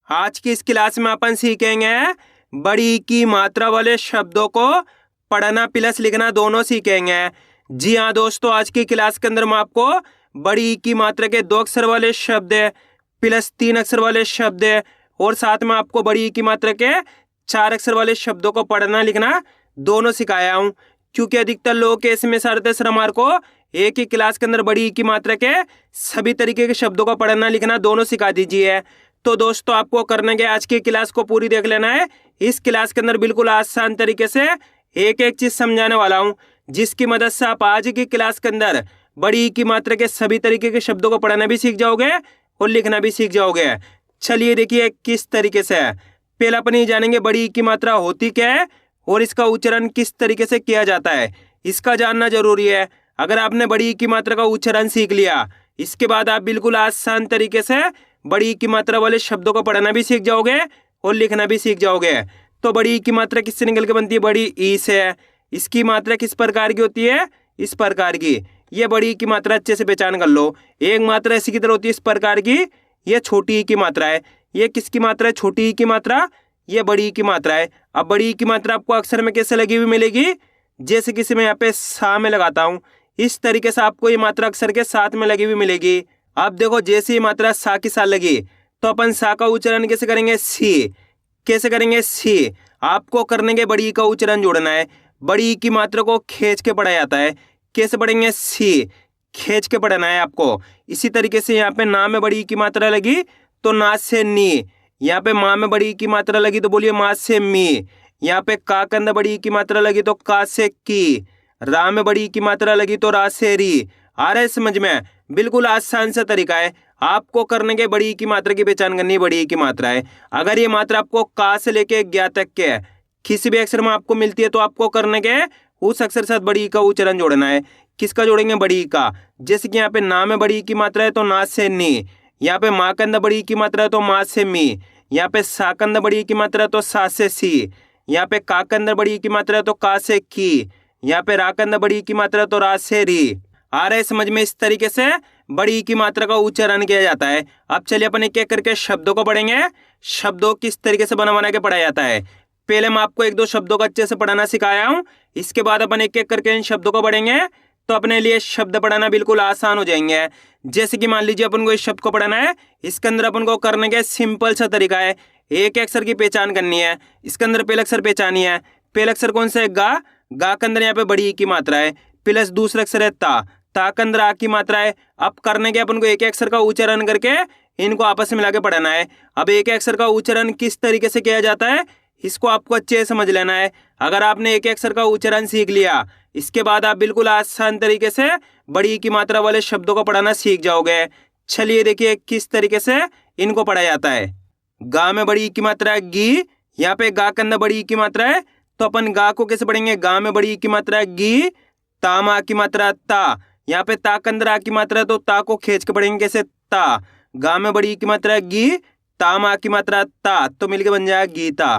आज की इस क्लास में अपन सीखेंगे बड़ी की मात्रा वाले शब्दों को पढ़ना प्लस लिखना दोनों सीखेंगे। जी हाँ दोस्तों, आज की क्लास के अंदर मैं आपको बड़ी की मात्रा के 2 अक्षर वाले शब्द प्लस 3 अक्षर वाले शब्द और साथ में आपको बड़ी की मात्रा के 4 अक्षर वाले शब्दों को पढ़ना लिखना दोनों सिखाया हूँ, क्योंकि अधिकतर लोग के इसमें सरमार को एक ही क्लास के अंदर बड़ी की मात्रा के सभी तरीके के शब्दों को पढ़ना लिखना दोनों सिखा दीजिए। तो दोस्तों, आपको करने के आज की क्लास को पूरी देख लेना है। इस क्लास के अंदर बिल्कुल आसान तरीके से एक एक चीज समझाने वाला हूँ, जिसकी मदद से आप आज की क्लास के अंदर बड़ी की मात्रा के सभी तरीके के शब्दों को पढ़ना भी सीख जाओगे और लिखना भी सीख जाओगे। चलिए देखिए किस तरीके से। पहले अपन ये जानेंगे बड़ी की मात्रा होती क्या है और इसका उच्चारण किस तरीके से किया जाता है, इसका जानना जरूरी है। अगर आपने बड़ी की मात्रा का उच्चारण सीख लिया, इसके बाद आप बिल्कुल आसान तरीके से बड़ी की मात्रा वाले शब्दों को पढ़ना भी सीख जाओगे और लिखना भी सीख जाओगे। तो बड़ी की मात्रा किससे निकल के बनती है? बड़ी ई से। इसकी मात्रा किस प्रकार की होती है? इस प्रकार की। ये बड़ी की मात्रा अच्छे से पहचान कर लो। एक मात्रा ऐसी की तरह होती है इस प्रकार की, ये छोटी ई की मात्रा है। ये किसकी मात्रा है? छोटी ई की मात्रा। ये बड़ी की मात्रा है। अब बड़ी की मात्रा आपको अक्षर में कैसे लगी हुई मिलेगी? जैसे किसी में यहाँ पे सा में लगाता हूँ, इस तरीके से आपको ये मात्रा अक्षर के साथ में लगी हुई मिलेगी। अब देखो, जैसे ही मात्रा सा के साथ लगी तो अपन सा का उच्चारण कैसे करेंगे? सी। कैसे करेंगे? सी। आपको करने के बड़ी का उच्चारण जोड़ना है। बड़ी की मात्रा को खींच के पढ़ा जाता है। कैसे पढ़ेंगे? सी। खींच के पढ़ना है आपको। इसी तरीके से यहाँ पे ना में बड़ी की मात्रा लगी तो ना से नी। यहाँ पे माँ में बड़ी की मात्रा लगी तो बोलिए माँ से मी। यहाँ पे का के अंदर बड़ी की मात्रा लगी तो का से की। रा में बड़ी की मात्रा लगी तो रा से री। आ रहा है समझ में? बिल्कुल आसान सा तरीका है। आपको करने के बड़ी की मात्रा की पहचान करनी बड़ी की मात्रा है। अगर ये मात्रा आपको का से लेके ज्ञा तक के किसी भी अक्षर में आपको मिलती है तो आपको करने के उस अक्षर के साथ बड़ी का उच्चारण जोड़ना है। किसका जोड़ेंगे? बड़ी का। जैसे कि यहाँ पे ना में बड़ी की मात्रा है तो ना से नी। यहाँ पे माँ के अंदर बड़ी की मात्रा है तो माँ से मी। यहाँ पे सा के अंदर बड़ी की मात्रा है तो सा से सी। यहाँ पे का के अंदर बड़ी की मात्रा है तो का से की। यहाँ पे रा के अंदर बड़ी की मात्रा है तो रा से री। आ रहे समझ में? इस तरीके से बड़ी की मात्रा का उच्चारण किया जाता है। अब चलिए अपन एक एक करके शब्दों को पढ़ेंगे। शब्दों किस तरीके से बना के पढ़ाया जाता है। पहले मैं आपको एक दो शब्दों को अच्छे से पढ़ाना सिखाया हूँ, इसके बाद अपन एक एक करके इन शब्दों को पढ़ेंगे तो अपने लिए शब्द पढ़ना बिल्कुल आसान हो जाएंगे। जैसे कि मान लीजिए अपन को इस शब्द को पढ़ना है, इसके अंदर अपन को करने का सिंपल सा तरीका है। एक अक्षर की पहचान करनी है। इसके अंदर पहला अक्षर पहचानी है। पहला अक्षर कौन सा है? गा। गा के अंदर यहाँ पे बड़ी की मात्रा है। प्लस दूसरा अक्षर है ता। ता के अंदर आ की मात्रा है। अब करने के अपन को एक अक्षर का उच्चारण करके इनको आपस में मिला के पढ़ना है। अब एक अक्षर का उच्चारण किस तरीके से किया जाता है, इसको आपको अच्छे से समझ लेना है। अगर आपने एक अक्षर का उच्चारण सीख लिया, इसके बाद आप बिल्कुल आसान तरीके से बड़ी की मात्रा वाले शब्दों को पढ़ना सीख जाओगे। चलिए देखिए किस तरीके से इनको पढ़ा जाता है। गा में बड़ी की मात्रा है गी। यहाँ पे गा के अंदर बड़ी की मात्रा है तो अपन गा को कैसे पढ़ेंगे? गा में बड़ी की मात्रा है गी। ता में आ की मात्रा ता। यहाँ पे ता के अंदर आ की मात्रा है तो ता को खींच के पढ़ेंगे कैसे? ता। गा में बड़ी की मात्रा है गी। ता में आ की मात्रा ता, तो मिलके बन जाएगा गीता।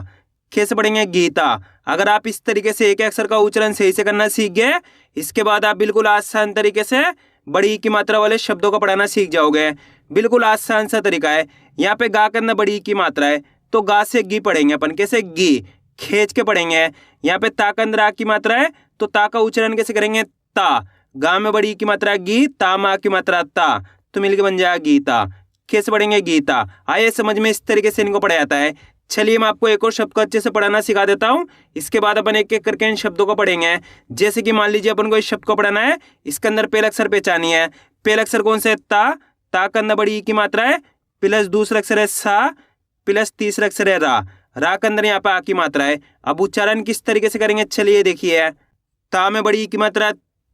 कैसे पढ़ेंगे? गीता। अगर आप इस तरीके से एक अक्षर का उच्चारण सही से करना सीख गए, इसके बाद आप बिल्कुल आसान तरीके से बड़ी की मात्रा वाले शब्दों को पढ़ाना सीख जाओगे। बिल्कुल आसान सा तरीका है। यहाँ पे गा के अंदर बड़ी की मात्रा है तो गा से गी पढ़ेंगे अपन। कैसे? गी। खींच के पढ़ेंगे। यहाँ पे ता के अंदर आ की मात्रा है तो ता का उच्चारण कैसे करेंगे? ता। गा में बड़ी की मात्रा गी। ता में आ की मात्रा ता, तो मिलके बन जाएगा गीता। कैसे पढ़ेंगे? गीता। आइए समझ में, इस तरीके से इनको पढ़ा जाता है। चलिए मैं आपको एक और शब्द को अच्छे से पढ़ाना सिखा देता हूँ, इसके बाद अपन एक एक करके इन शब्दों को पढ़ेंगे। जैसे कि मान लीजिए अपन को इस शब्द को पढ़ाना है, इसके अंदर पहला अक्षर पहचानी है। पहला अक्षर कौन सा है? ता। ता के अंदर बड़ी की मात्रा है। प्लस दूसरा अक्षर है सा। प्लस तीसरा अक्षर है रा। रा के अंदर यहाँ पे आ की मात्रा है। अब उच्चारण किस तरीके से करेंगे? चलिए देखिए। ता में बड़ी की मात्रा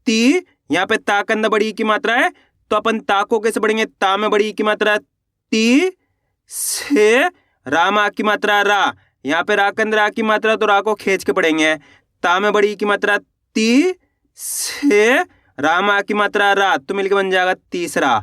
ती। यहाँ पे ता के अंदर बड़ी की मात्रा है तो अपन ता को कैसे पढ़ेंगे? ता में बड़ी की मात्रा ती से। रा में आ की मात्रा रा। यहाँ पे रा के अंदर आ की मात्रा तो रा को खींच के पढ़ेंगे। ता में बड़ी की मात्रा ती से। रा में आ की मात्रा रा, तो मिलके बन जाएगा तीसरा।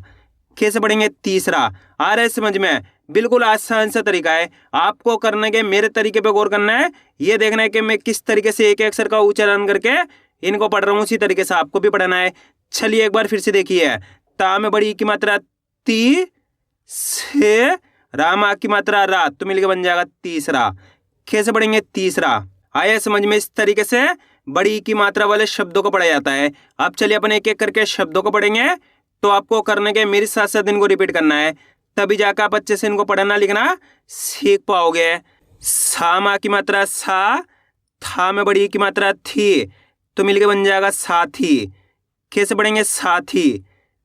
कैसे पढ़ेंगे? तीसरा। आ रहा है समझ में? बिल्कुल आसान सा तरीका है। आपको करने के मेरे तरीके पे गौर करना है। ये देखना है कि मैं किस तरीके से एक अक्षर का उच्चारण करके इनको पढ़ रहा हूँ, उसी तरीके से आपको भी पढ़ना है। चलिए एक बार फिर से देखिए। ता में बड़ी की मात्रा ती से। रामा की मात्रा रा, तो मिलकर बन जाएगा तीसरा। कैसे पढ़ेंगे? तीसरा। आया समझ में? इस तरीके से बड़ी की मात्रा वाले शब्दों को पढ़ा जाता है। अब चलिए अपन एक एक करके शब्दों को पढ़ेंगे। तो आपको करने के मेरे साथ साथ इनको रिपीट करना है, तभी जाकर आप अच्छे से इनको पढ़ना लिखना सीख पाओगे। सा माँ की मात्रा सा, था में बड़ी की मात्रा थी, तो मिलके बन जाएगा साथी। कैसे पढ़ेंगे? साथी।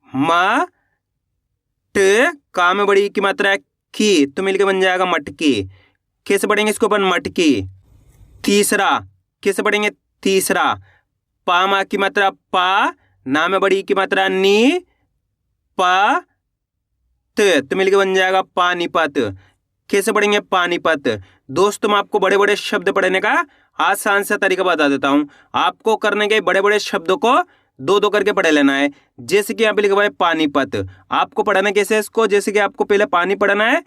माँ ट, का में बड़ी की मात्रा की, तो मिलके बन जाएगा मटकी। कैसे पढ़ेंगे इसको अपन? मटकी। तीसरा। कैसे पढ़ेंगे? तीसरा। पा माँ की मात्रा पा, ना में बड़ी की मात्रा नी, पा तो मिलके बन जाएगा पानीपत। कैसे पढ़ेंगे? पानीपत। दोस्तों मैं आपको बड़े बड़े शब्द पढ़ने का आसान सा तरीका बता देता हूँ। आपको करने के बड़े बड़े शब्दों को दो दो करके पढ़ लेना है। जैसे कि यहाँ पे लिखा हुआ है पानीपत, आपको पढ़ना कैसे है इसको? जैसे कि आपको पहले पानी पढ़ना है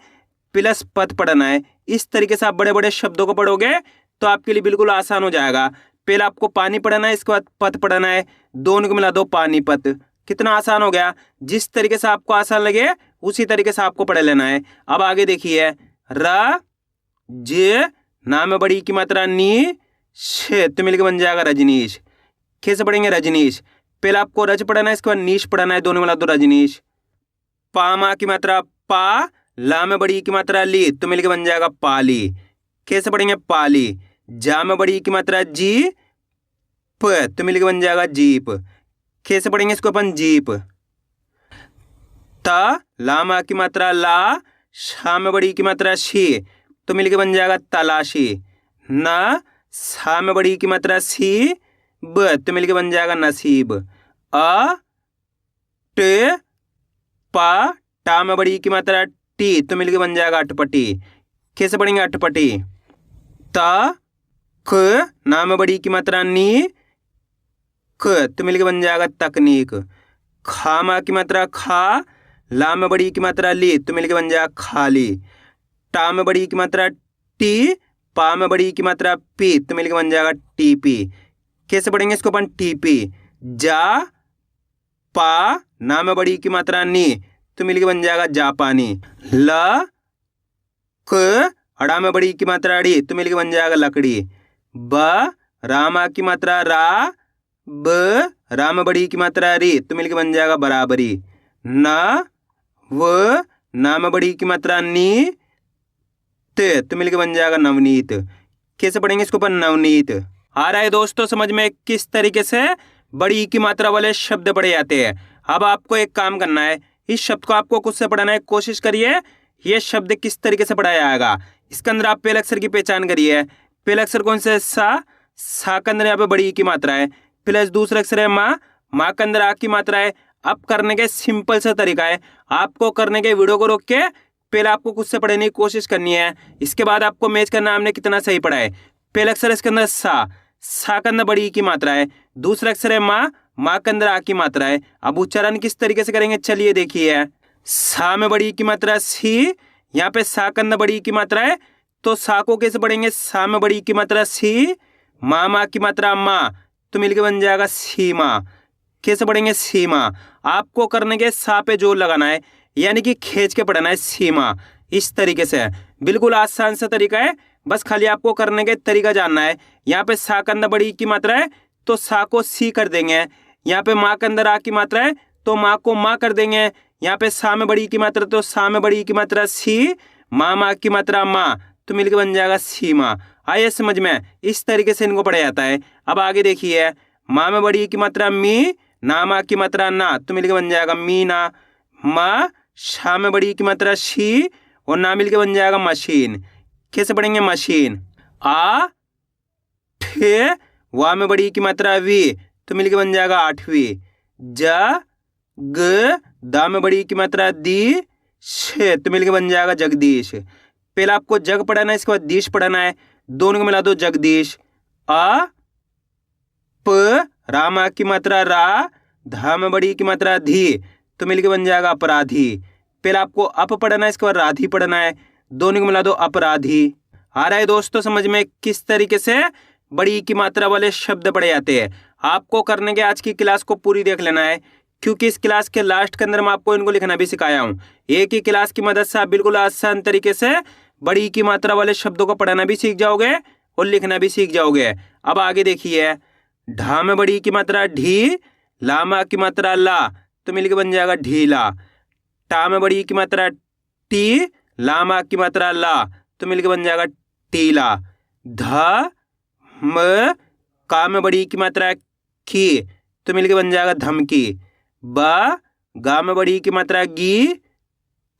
प्लस पत पढ़ना है। इस तरीके से आप बड़े बड़े शब्दों को पढ़ोगे तो आपके लिए बिल्कुल आसान हो जाएगा। पहले आपको पानी पढ़ना है, इसके बाद पत पढ़ना है, दोनों को मिला दो पानीपत। कितना आसान हो गया। जिस तरीके से आपको आसान लगे उसी तरीके से आपको पढ़ लेना है। अब आगे देखिए, र जे, ना में बड़ी की मात्रा नी, शे, तो मिलकर बन जाएगा रजनीश। कैसे पढ़ेंगे? रजनीश। पहले आपको रज पढ़ना है, इसके बाद नीश पढ़ना है, दोनों मिला दो रजनीश। पा माँ की मात्रा पा, ला में बड़ी की मात्रा ली, तो मिलकर बन जाएगा पाली। कैसे पढ़ेंगे? पाली। जा में बड़ी की मात्रा जी, प, तो मिलकर बन जाएगा जीप। कैसे पढ़ेंगे इसको अपन? जीप। ता, ला माँ की मात्रा ला, शा में बड़ी की मात्रा शी, तो मिलके बन जाएगा तलाशी। ना, सा में बड़ी की मात्रा सी, ब, तो मिलके बन जाएगा नसीब। अ, ट, पा, टा में बड़ी की मात्रा टी, तो मिलके बन जाएगा अटपटी। कैसे पढ़ेंगे? अटपटी। ता, क, ना में बड़ी की मात्रा नी, क, तो मिलके बन जाएगा तकनीक। खा माँ की मात्रा खा, ला में बड़ी की मात्रा ली, तो मिलके बन जाएगा खाली। टा में बड़ी की मात्रा टी, पा में बड़ी की मात्रा पी, तो मिलके बन जाएगा टीपी। कैसे पढ़ेंगे इसको अपन? टीपी। जा, पा, ना में बड़ी की मात्रा नी, तो मिलके बन जाएगा जापानी। ल, क, अड़ा में बड़ी की मात्रा ड़ी, तो मिलके बन जाएगा लकड़ी। ब, रामा की मात्रा रा, ब, रा में बड़ी की मात्रा री, तो मिलके बन जाएगा बराबरी। न, व, ना में बड़ी की मात्रा नी, तो मिलके बन जाएगा नवनीत। कैसे पढ़ेंगे इसको अपन? नवनीत। आ रहा है दोस्तों समझ में किस तरीके से बड़ी की मात्रा वाले शब्द पढ़े जाते हैं। अब आपको एक काम करना है, इस शब्द को आपको खुद से पढ़ाना है। कोशिश करिए ये शब्द किस तरीके से पढ़ाया जाएगा। इसके अंदर आप पहले अक्षर की पहचान करिए। पहला अक्षर कौन सा है? सा के अंदर यहाँ पे बड़ी की मात्रा है, प्लस दूसरा अक्षर है माँ के अंदर आ की मात्रा है। अब करने के सिंपल सा तरीका है, आपको करने के वीडियो को रोक के पहले आपको खुद से पढ़ने की कोशिश करनी है। इसके बाद आपको मैच करना हमने कितना सही पढ़ा है। पहला अक्षर इसके अंदर सा के अंदर बड़ी की मात्रा है, दूसरा अक्षर है माँ के अंदर आ की मात्रा है। अब उच्चारण किस तरीके से करेंगे चलिए देखिए। सा में बड़ी की मात्रा सी, यहाँ पे सा के अंदर बड़ी की मात्रा है, तो सा को कैसे पढ़ेंगे? सा में बड़ी की मात्रा सी, माँ की मात्रा माँ, तो मिलके बन जाएगा सीमा। कैसे पढ़ेंगे? सीमा। आपको करने के सा पे जोर लगाना है, यानी कि खींच के पढ़ना है सीमा। इस तरीके से बिल्कुल आसान सा तरीका है, बस खाली आपको करने के तरीका जानना है। यहाँ पे सा के अंदर बड़ी की मात्रा है तो सा को सी कर देंगे। यहाँ पे माँ के अंदर आ की मात्रा है तो माँ को माँ कर देंगे। यहाँ पे सा में बड़ी की मात्रा तो सा में बड़ी की मात्रा सी, माँ की मात्रा माँ, तो मिलकर बन जाएगा सीमा। आइए समझ में, इस तरीके से इनको पढ़ा जाता है। अब आगे देखिए, माँ में बड़ी की मात्रा मी, ना माँ की मात्रा ना, तो मिलकर बन जाएगा मीना। माँ, शा में बड़ी की मात्रा शी और ना मिलकर बन जाएगा मशीन। कैसे पढ़ेंगे? मशीन। आ, ठे, वा में बड़ी की मात्रा वी, तो मिलकर बन जाएगा आठवीं। जा, ग, दा में बड़ी की मात्रा दी, शे, तो मिलकर बन जाएगा जगदीश। पहले आपको जग पढ़ाना है, इसके बाद दीश पढ़ाना है, दोनों को मिला दो जगदीश। आ, प, रामा की मात्रा रा, धा में बड़ी की मात्रा धी, तो मिलकर बन जाएगा अपराधी। पहले आपको अप पढ़ना है, इसके बाद राधी पढ़ना है, दोनों को मिला दो अपराधी। आ रहा है दोस्तों समझ में किस तरीके से बड़ी की मात्रा वाले शब्द पढ़े जाते हैं। आपको करने के आज की क्लास को पूरी देख लेना है, क्योंकि इस क्लास के लास्ट के अंदर मैं आपको इनको लिखना भी सिखाया हूँ। एक ही क्लास की मदद से आप बिल्कुल आसान तरीके से बड़ी की मात्रा वाले शब्दों को पढ़ना भी सीख जाओगे और लिखना भी सीख जाओगे। अब आगे देखिए, ढा में बड़ी की मात्रा ढी, ला में की मात्रा ला, तो मिलकर बन जाएगा ढीला। टा में बड़ी की मात्रा टी, ला में की मात्रा ला, तो मिलकर बन जाएगा टीला। ध म का में बड़ी की मात्रा की, तो मिलकर बन जाएगा धमकी। ब गा में बड़ी की मात्रा गी,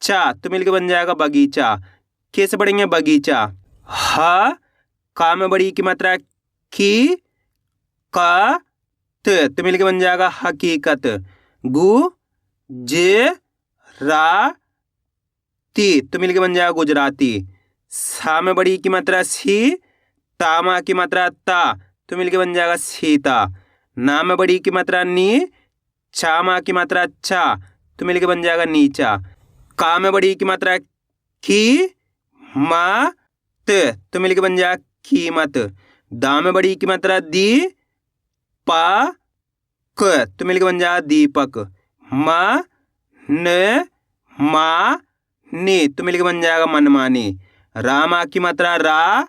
चा, तो मिलकर बन जाएगा बगीचा। कैसे पढ़ेंगे? बगीचा। ह का में बड़ी की मात्रा की, का त, तो मिलकर बन जाएगा हकीकत। गु जे रा ती, तो मिलकर बन जाएगा गुजराती। सा में बड़ी की मात्रा सी, ता मा की मात्रा ता, तो मिलकर बन जाएगा सीता। ना में बड़ी की मात्रा नी, चा मा की मात्रा चा, तो मिलकर बन जाएगा नीचा। का में बड़ी की मात्रा की, मा त, तो मिलकर बन जाएगा कीमत। दा में बड़ी की मात्रा दी, पा क, तो मिलकर बन जाएगा दीपक। मा न मा नी, तो मिलकर बन जाएगा मनमानी। रामा की मात्रा रा,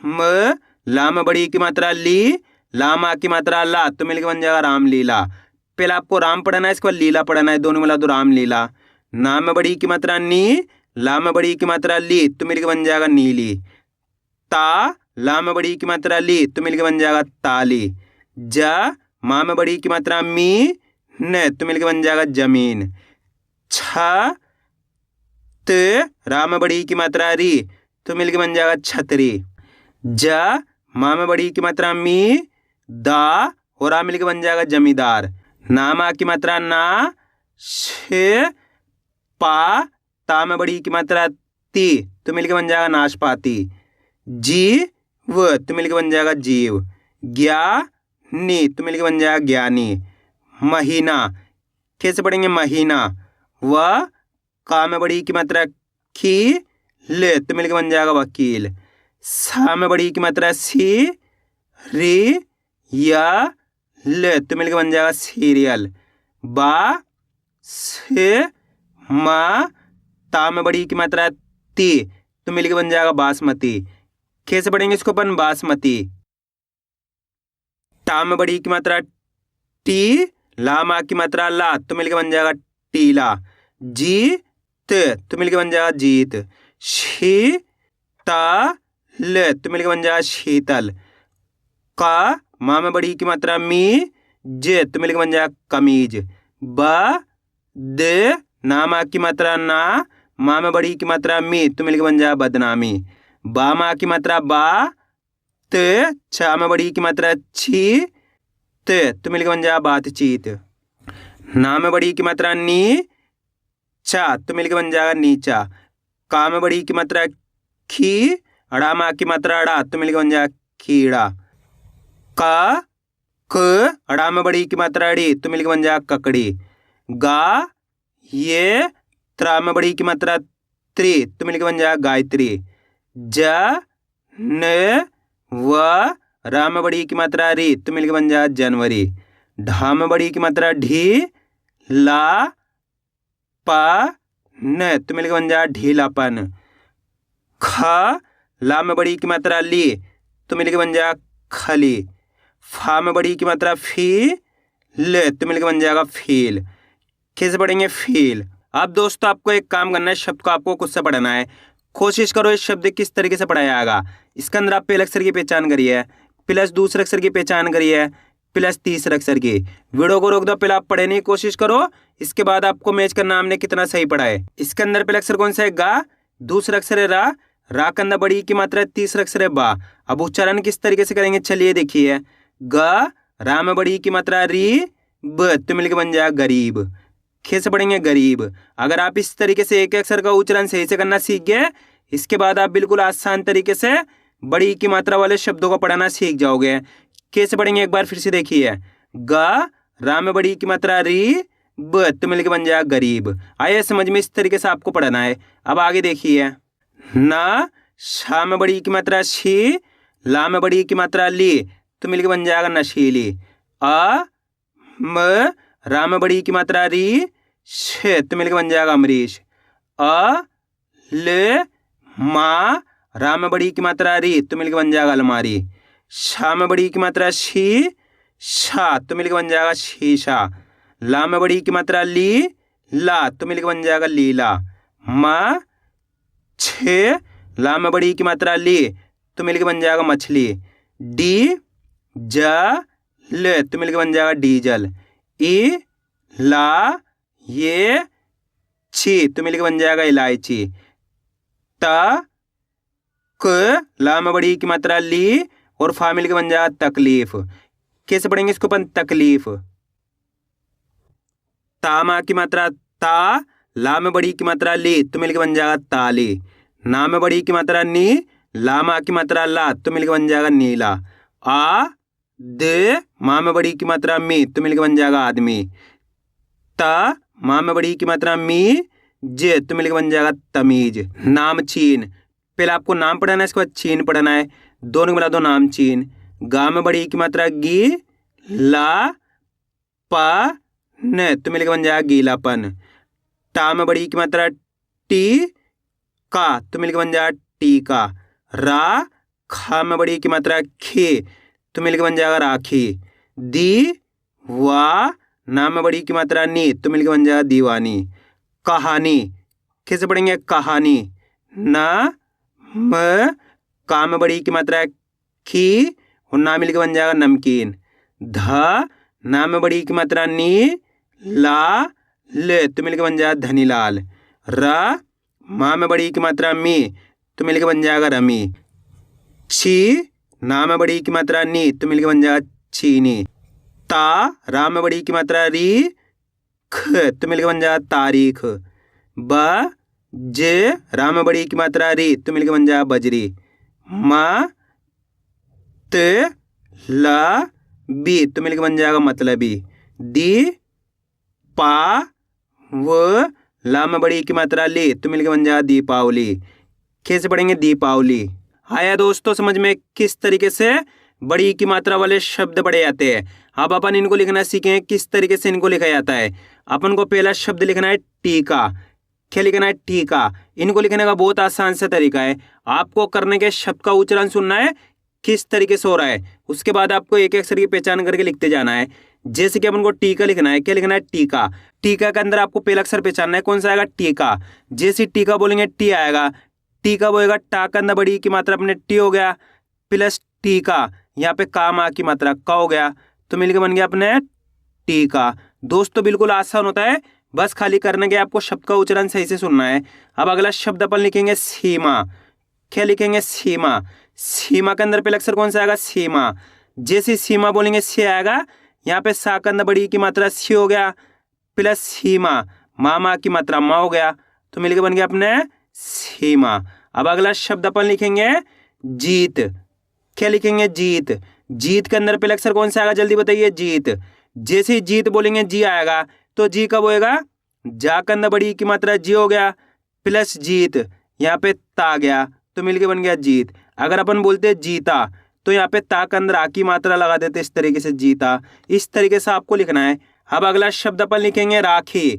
म ला में बड़ी की मात्रा ली, लामा की मात्रा ला, तो मिलकर बन जाएगा रामलीला। पहले आपको राम पढ़ना है, इसके बाद लीला पढ़ना है, दोनों मिला तो रामलीला। ना में बड़ी की मात्रा नी, ला में बड़ी की मात्रा ली, तो मिलकर बन जाएगा नीली। ता ला में बड़ी की मात्रा ली, तो मिलकर बन जाएगा ताली। जा माँ में बड़ी की मात्रा मी, न, तो मिलकर बन जाएगा जमीन। छ त रा में बड़ी की मात्रा री, तो मिलकर बन जाएगा छतरी। जा माँ में बड़ी की मात्रा मी, दा और रा मिलकर बन जाएगा जमींदार। ना मा की मात्रा ना, छ पा ता में बड़ी की मात्रा ती, तो मिलकर बन जाएगा नाशपाती। जी व, तो मिलकर बन जाएगा जीव। ज्ञा नी, तो मिलकर बन जाएगा ज्ञानी। महीना। कैसे पढ़ेंगे? महीना। व का में बड़ी की मात्रा की, ले, तो मिलकर बन जाएगा वकील। सा में बड़ी की मात्रा सी, री या ले, तो मिलकर बन जाएगा सीरियल। बा से मा ता में बड़ी की मात्रा ती, तो मिलकर बन जाएगा बासमती। कैसे पढ़ेंगे इसको अपन? बासमती। टा में बड़ी की मात्रा टी, ला मा की मात्रा ला, तो मिलकर बन जाएगा टीला। जी त, तो मिलकर बन जाएगा जीत। शी ता ल, तो मिलकर बन जाएगा शीतल। का माँ में बड़ी की मात्रा मी, जे, तो मिलकर बन जाएगा कमीज। ब द ना मा की मात्रा ना, माँ में बड़ी की मात्रा मी, तो मिलकर बन जाएगा बदनामी। बा मा की मात्रा बा, त छा में बड़ी की मात्रा छी, त, तो मिलकर बन जाएगा बातचीत। ना में बड़ी की मात्रा नी, चा, तो मिलकर बन जाएगा नीचा। का में बड़ी की मात्रा खी, अड़ा मा की मात्रा अड़ा, तो मिलकर बन जाएगा कीड़ा। का क अड़ा में बड़ी की मात्रा अड़ी, तो मिलकर बन जाएगा ककड़ी। गा ये त्रा में बड़ी की मात्रा त्रि, तो मिलकर बन जाएगा गायत्री। ज न व रा में बड़ी की मात्रा री, तो मिलकर बन जाएगा जनवरी। ढा में बड़ी की मात्रा ढी, ला पा न, तो मिलकर बन जाएगा ढीलापन। ख ला में बड़ी की मात्रा ली, तो मिलकर बन जाएगा खली। फा में बड़ी की मात्रा फी, ले, तो मिलकर बन जाएगा फील। कैसे पढ़ेंगे? फील। अब दोस्तों आपको एक काम करना है, शब्द को आपको खुद से पढ़ना है। कोशिश करो इस शब्द किस तरीके से पढ़ाया जाएगा। इसके अंदर आप पहले अक्षर की पहचान करिए, प्लस दूसरे अक्षर की पहचान करिए, प्लस तीसरे अक्षर की। वीडियो को रोक दो, पहले आप पढ़ने की कोशिश करो, इसके बाद आपको मैच करना हमने कितना सही पढ़ा है। इसके अंदर पहले अक्षर कौन सा है? गा। दूसरा अक्षर है रा, रा के अंदर बड़ी की मात्रा है, तीसरा अक्षर है बा। अब उच्चारण किस तरीके से करेंगे चलिए देखिए। ग रा में बड़ी की मात्रा री, ब, तो मिलकर बन जाएगा गरीब। कैसे पढ़ेंगे? गरीब। अगर आप इस तरीके से एक अक्षर का उच्चारण सही से करना सीख गए, इसके बाद आप बिल्कुल आसान तरीके से बड़ी की मात्रा वाले शब्दों को पढ़ना सीख जाओगे। कैसे पढ़ेंगे एक बार फिर से देखिए। ग रा में बड़ी की मात्रा री, ब, तो मिलकर बन जाएगा गरीब। आइए समझ में, इस तरीके से आपको पढ़ना है। अब आगे देखिए। ना शा में बड़ी की मात्रा शी, ला में बड़ी की मात्रा ली, तो मिलकर बन जाएगा नशीली। अ म रा में बड़ी की मात्रा री, छ तो मिलकर बन जाएगा अमरीश। अ ल मा, रा में बड़ी की मात्रा री तो मिलकर बन जाएगा अलमारी। शा में बड़ी की मात्रा शी, शा तो मिलकर बन जाएगा शीशा। ला में बड़ी की मात्रा ली, ला तो मिलकर बन जाएगा लीला। मा छ, ला में बड़ी की मात्रा ली तो मिलकर बन जाएगा मछली। डी जा ल तो मिलकर बन जाएगा डीजल। ई ला ये छी तो मिलकर बन जाएगा इलायची। ता क, ला में बड़ी की मात्रा ली और फा मिलकर बन जाएगा तकलीफ। कैसे पढ़ेंगे इसको अपन? तकलीफ। ता मा की मात्रा ता, ला में बड़ी की मात्रा ली तो मिलकर बन जाएगा ताली। ना में बड़ी की मात्रा नी, ला मा की मात्रा ला तो मिलकर बन जाएगा नीला। आ द, मा में बड़ी की मात्रा मी तो मिलकर बन जाएगा आदमी। ता, मा में बड़ी की मात्रा मी, जे तो मिलकर बन जाएगा तमीज। नाम चीन, पहले आपको नाम पढ़ना है, इसके बाद चीन पढ़ना है। दोनों को मिला दो, नाम चीन। गा में बड़ी की मात्रा गी, ला पा न तो मिलकर बन जाएगा गीलापन। टा में बड़ी की मात्रा टी, का तो मिलकर बन जाएगा टीका। रा खा में बड़ी की मात्रा खे तो मिलकर बन जाएगा राखी। दी वा, ना में बड़ी की मात्रा नी तो मिलकर बन जाएगा दीवानी। कहानी, कैसे पढ़ेंगे? कहानी। ना म, का में बड़ी की मात्रा खी और ना मिलकर बन जाएगा नमकीन। ध, ना में बड़ी की मात्रा नी, ला ल तो मिलकर बन जाएगा धनीलाल। र, मा में बड़ी की मात्रा मी तो मिलकर बन जाएगा रमी। छी, ना में बड़ी की मात्रा नी तो मिलकर बन जाएगा चीनी। ता, रा में बड़ी की मात्रा री, ख तो मिलकर बन जाएगा तारीख। ब, जे, रा में बड़ी की मात्रा री तो मिलकर बन जाएगा बजरी। मा त, ला बी तो मिलकर बन जाएगा मतलबी। दी पा व, ला में बड़ी की मात्रा ली तो मिलकर बन जाएगा दीपावली। कैसे पढ़ेंगे? दीपावली। आया दोस्तों समझ में किस तरीके से बड़ी की मात्रा वाले शब्द पढ़े जाते हैं। अब अपन इनको लिखना सीखें किस तरीके से इनको लिखा जाता है। अपन को पहला शब्द लिखना है टीका। क्या लिखना है? टीका। इनको लिखने का बहुत आसान सा तरीका है। आपको करने के शब्द का उच्चारण सुनना है किस तरीके से हो रहा है, उसके बाद आपको एक एक अक्षर की पहचान करके लिखते जाना है। जैसे कि अपन को टीका लिखना है। क्या लिखना है? टीका। टीका के अंदर आपको पहला अक्षर पहचानना है, कौन सा आएगा? टीका। जैसे टीका बोलेंगे टी आएगा, टीका बोलेगा टा के अंदर बड़ी की मात्रा अपने टी हो गया प्लस टीका, यहाँ पे का मा की मात्रा का हो गया तो मिलकर बन गया अपने टीका। दोस्तों बिल्कुल आसान होता है, बस खाली करने के आपको शब्द का उच्चारण सही से सुनना है। अब अगला शब्द अपन लिखेंगे सीमा। क्या लिखेंगे? सीमा। सीमा के अंदर पहला अक्षर कौन सा आएगा? सीमा। जैसे सीमा बोलेंगे से आएगा, यहाँ पे सा के अंदर बड़ी की मात्रा सी हो गया प्लस सीमा, मामा की मात्रा मा हो गया तो मिलकर बन गया अपने सीमा। अब अगला शब्द अपन लिखेंगे जीत। क्या लिखेंगे? जीत। जीत के अंदर पहला अक्षर कौन सा आएगा? जल्दी बताइए। जीत। जैसे ही जीत बोलेंगे जी आएगा, तो जी कब होएगा? जा के अंदर बड़ी की मात्रा जी हो गया प्लस जीत, यहाँ पे ता गया तो मिलके बन गया जीत। अगर अपन बोलते जीता तो यहाँ पे ता के अंदर आ की मात्रा लगा देते, इस तरीके से जीता। इस तरीके से आपको लिखना है। अब अगला शब्द अपन लिखेंगे राखी।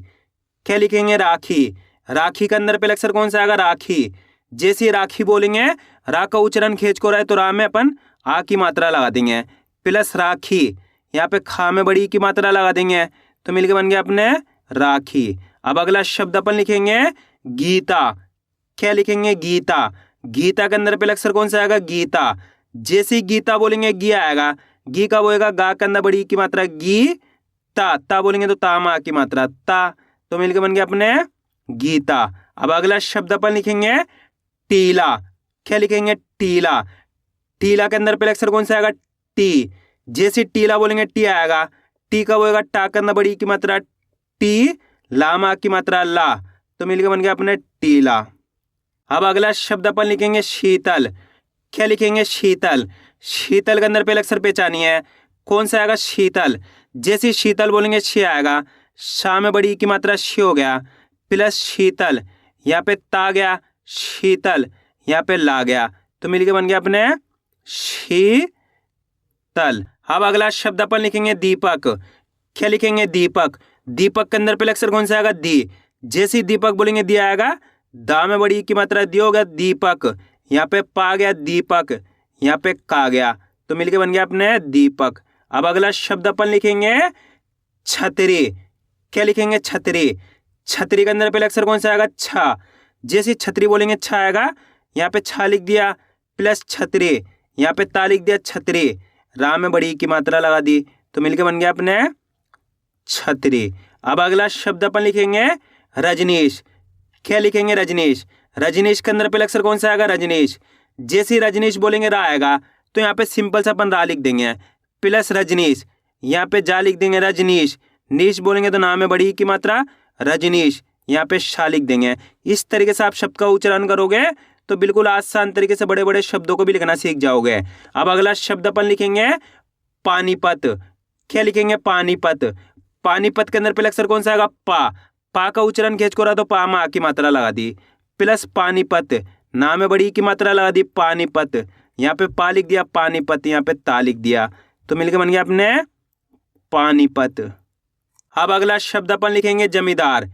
क्या लिखेंगे? राखी। राखी के अंदर पहला अक्षर कौन सा आएगा? राखी। जैसे राखी बोलेंगे रा का उच्चारण खींच को रहा है तो रा में अपन आ की मात्रा लगा देंगे प्लस राखी, यहाँ पे खा में बड़ी की मात्रा लगा देंगे तो मिलके बन गया अपने राखी। अब अगला शब्द अपन लिखेंगे गीता। क्या लिखेंगे? गीता। गीता के अंदर पहला अक्षर कौन सा आएगा? गीता। जैसे ही गीता बोलेंगे गी आएगा, गी कब होएगा? गा के अंदर बड़ी की मात्रा गी, ता बोलेंगे तो ता मा की मात्रा ता तो मिलके बन गया अपने गीता। अब अगला शब्द अपन लिखेंगे टीला। क्या लिखेंगे? टीला। टीला के अंदर पहला अक्षर कौन सा आएगा? टी। जैसे टीला बोलेंगे टी आएगा, टी कब होएगा? टा के अंदर बड़ी की मात्रा टी, लामा की मात्रा ला तो मिलके बन गया अपने टीला। अब अगला शब्द अपन लिखेंगे शीतल। क्या लिखेंगे? शीतल। शीतल के अंदर पहला अक्षर पहचानिए कौन सा आएगा? शीतल। जैसे शीतल बोलेंगे शी आएगा, शा में बड़ी की मात्रा शी हो गया प्लस शीतल, यहाँ पे ता गया शीतल, यहाँ पे ला गया तो मिलके बन गया अपने शीतल। अब अगला शब्द अपन लिखेंगे दीपक। क्या लिखेंगे दीपक। दीपक के अंदर पहले अक्षर कौन सा आएगा दी। जैसे ही दीपक बोलेंगे दी आएगा, दा में बड़ी की मात्रा दी होगा दीपक, यहाँ पे पा गया दीपक, यहाँ पे का गया, तो मिलके बन गया अपने दीपक। अब अगला शब्द अपन लिखेंगे छतरी। क्या लिखेंगे छतरी। छतरी के अंदर पहले अक्षर कौन सा आएगा छा। जैसे छतरी बोलेंगे छा आएगा, यहाँ पे छा लिख दिया प्लस छतरी, यहाँ पे ता लिख दिया छतरी, रा में बड़ी की मात्रा लगा दी, तो मिलके बन गया अपने छतरी। अब अगला शब्द अपन लिखेंगे रजनीश। क्या लिखेंगे रजनीश। रजनीश के अंदर पहले अक्षर कौन सा आएगा रजनीश। जैसे ही रजनीश बोलेंगे रा आएगा, तो यहाँ पे सिंपल सा अपन रा लिख देंगे प्लस रजनीश, यहाँ पे जा लिख देंगे रजनीश, नीश बोलेंगे तो नाम में बड़ी की मात्रा रजनीश, यहाँ पे शा लिख देंगे। इस तरीके से आप शब्द का उच्चारण करोगे तो बिल्कुल आसान तरीके से बड़े बड़े शब्दों को भी लिखना सीख जाओगे। अब अगला शब्द अपन लिखेंगे पानीपत। क्या लिखेंगे पानीपत। पानीपत के अंदर पहले अक्षर कौन सा आएगा पा। पा का उच्चारण खींच को रहा तो पा में आ की मात्रा लगा दी प्लस पानीपत, नाम में बड़ी की मात्रा लगा दी पानीपत, यहाँ पे पा लिख दिया पानीपत, यहाँ पे ता लिख दिया, तो मिलकर बन गया अपने पानीपत। अब अगला शब्द अपन लिखेंगे जमींदार।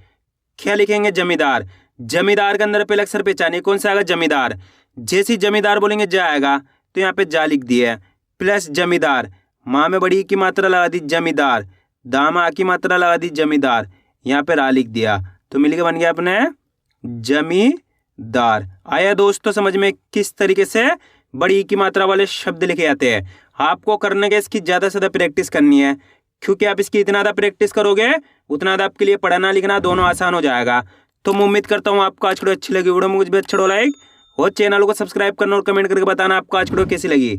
क्या लिखेंगे जमींदार। जमींदार के अंदर पहले अक्षर पहचानिए कौन सा आएगा जमींदार। जैसी जमींदार बोलेंगे जा आएगा, तो यहाँ पे जा लिख दिया प्लस जमींदार, माँ में बड़ी की मात्रा लगा दी जमींदार, दा में आ की मात्रा लगा दी जमींदार, यहाँ पे रा लिख दिया, तो मिलके बन गया अपने जमींदार। आया दोस्तों समझ में किस तरीके से बड़ी की मात्रा वाले शब्द लिखे जाते हैं। आपको करने के इसकी ज़्यादा से ज़्यादा प्रैक्टिस करनी है, क्योंकि आप इसकी इतना ज़्यादा प्रैक्टिस करोगे उतना ज़्यादा आपके लिए पढ़ना लिखना दोनों आसान हो जाएगा। तो मैं उम्मीद करता हूँ आपको आज की वीडियो अच्छी लगी। वीडियो मुझे भी अच्छा लाइक और चैनल को सब्सक्राइब करना और कमेंट करके बताना आपको आज की वीडियो कैसी लगी।